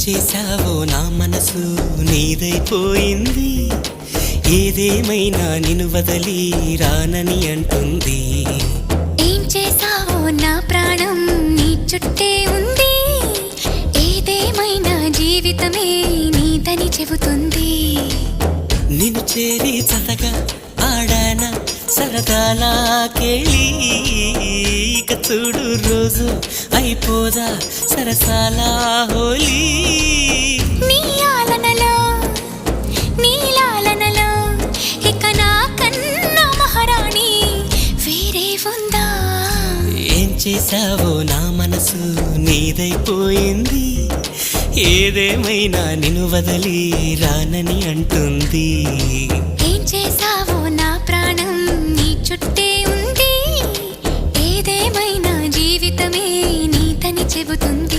చేశావో నా మనసు నీదైపోయింది. ఏదేమైనా నిన్ను వదలి రానని అంటుంది. ఏం చేశావో నా ప్రాణం నీ చుట్టే ఉంది. ఏదేమైనా జీవితమే నీదని చెబుతుంది. నిన్ను చేరి చతగా ఆడాన సరదాలా కేళి. ఇక చూడు రోజు అయిపోదా సరసాల హోలీ. నీ ఆలనలో నీ లాలనలో ఇక నా కన్నా మహారాణి వేరే ఉందా? ఏం చేశావో నా మనసు నీదైపోయింది. ఏదేమైనా నిన్ను వదలి రానని అంటుంది. ఏం చేశావో నా ప్రాణం నీ చుట్టే ఉంది. ఏదేమైనా జీవితమే నీదని చెబుతుంది.